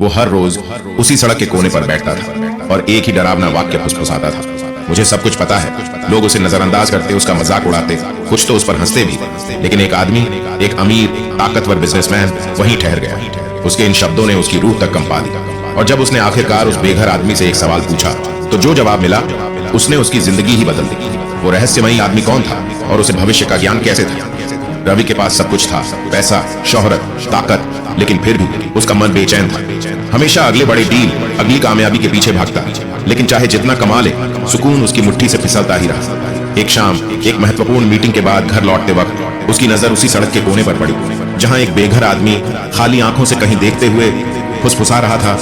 वो हर रोज उसी सड़क के कोने पर बैठता था और एक ही डरावना वाक्य फुसफुसाता था, मुझे सब कुछ पता है। लोग उसे नजरअंदाज करते, उसका मजाक उड़ाते, कुछ तो उस पर हंसते भी, लेकिन एक आदमी, एक अमीर ताकतवर बिजनेसमैन वहीं ठहर गया। उसके इन शब्दों ने उसकी रूह तक कंपा दी। और जब उसने आखिरकार उस बेघर आदमी से एक सवाल पूछा तो जो जवाब मिला उसने उसकी जिंदगी ही बदल दी। वो रहस्यमयी आदमी कौन था और उसे भविष्य का ज्ञान कैसे था? रवि के पास सब कुछ था, पैसा, शोहरत, ताकत, लेकिन फिर भी उसका मन बेचैन था। हमेशा अगले बड़े डील, अगली कामयाबी के पीछे भागता, लेकिन चाहे जितना कमा ले, सुकून उसकी मुट्ठी से फिसलता ही रहा। एक शाम एक महत्वपूर्ण मीटिंग के बाद घर लौटते वक्त उसकी नजर उसी सड़क के कोने पर पड़ी जहां एक बेघर आदमी खाली आंखों से कहीं देखते हुए फुसफुसा रहा था,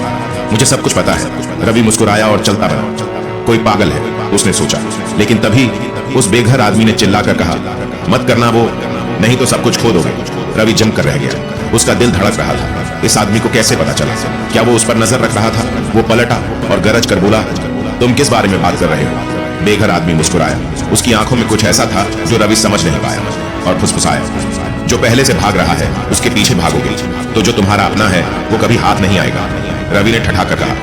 मुझे सब कुछ पता है। रवि मुस्कुराया और चलता बना। कोई पागल है, उसने सोचा, लेकिन तभी उस बेघर आदमी ने चिल्लाकर कहा, मत करना वो, नहीं तो सब कुछ खो दोगे। रवि जमकर रह गया। उसका दिल धड़क रहा था। इस आदमी को कैसे पता चला? क्या वो उस पर नजर रख रहा था? वो पलटा और गरज कर बोला, तुम किस बारे में बात कर रहे हो? बेघर आदमी मुस्कुराया। उसकी आंखों में कुछ ऐसा था जो रवि समझ नहीं पाया और फुसफुसाया, जो पहले से भाग रहा है उसके पीछे भागोगे तो जो तुम्हारा अपना है वो कभी हाथ नहीं आएगा। रवि ने ठठाकर कहा,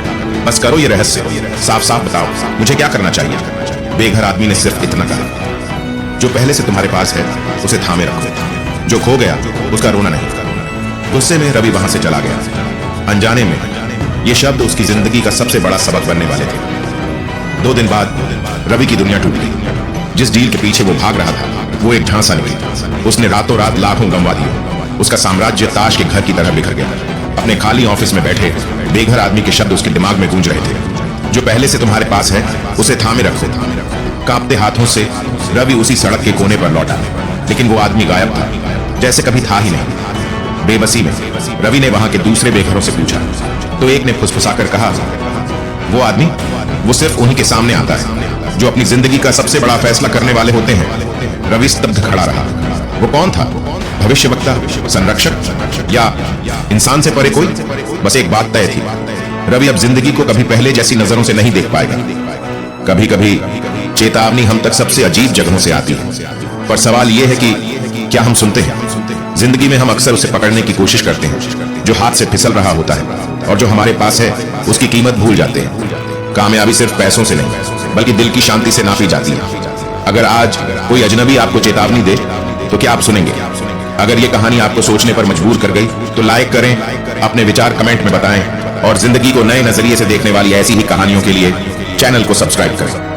बस करो ये रहस्य, साफ साफ बताओ मुझे क्या करना चाहिए? बेघर आदमी ने सिर्फ इतना कहा, जो पहले से तुम्हारे पास है उसे थामे रखो, जो खो गया उसका रोना नहीं। गुस्से में रवि वहां से चला गया। अनजाने में ये शब्द उसकी जिंदगी का सबसे बड़ा सबक बनने वाले थे। 2 दिन बाद रवि की दुनिया टूट गई। जिस डील के पीछे वो भाग रहा था वो एक झांसा निकली। उसने रातों रात लाखों गंवा दिए। उसका साम्राज्य ताश के घर की तरह बिखर गया। अपने खाली ऑफिस में बैठे बेघर आदमी के शब्द उसके दिमाग में गूंज रहे थे, जो पहले से तुम्हारे पास है उसे थामे रखो। कांपते हाथों से रवि उसी सड़क के कोने पर लौटा, लेकिन वो आदमी गायब था, जैसे कभी था ही नहीं। बेबसी में रवि ने वहां के दूसरे बेघरों से पूछा तो एक ने फुसफुसाकर कहा, वो आदमी, वो सिर्फ उन्हीं के सामने आता है जो अपनी जिंदगी का सबसे बड़ा फैसला करने वाले होते हैं। रवि स्तब्ध खड़ा रहा। वो कौन था? भविष्यवक्ता, संरक्षक, या इंसान से परे कोई? बस एक बात तय थी, रवि अब जिंदगी को कभी पहले जैसी नजरों से नहीं देख पाएगा। कभी कभी चेतावनी हम तक सबसे अजीब जगहों से आती है, पर सवाल यह है कि क्या हम सुनते हैं? जिंदगी में हम अक्सर उसे पकड़ने की कोशिश करते हैं जो हाथ से फिसल रहा होता है, और जो हमारे पास है उसकी कीमत भूल जाते हैं। कामयाबी सिर्फ पैसों से नहीं बल्कि दिल की शांति से नापी जाती है। अगर आज कोई अजनबी आपको चेतावनी दे तो क्या आप सुनेंगे? अगर ये कहानी आपको सोचने पर मजबूर कर गई तो लाइक करें, अपने विचार कमेंट में बताएं और जिंदगी को नए नजरिए से देखने वाली ऐसी ही कहानियों के लिए चैनल को सब्सक्राइब करें।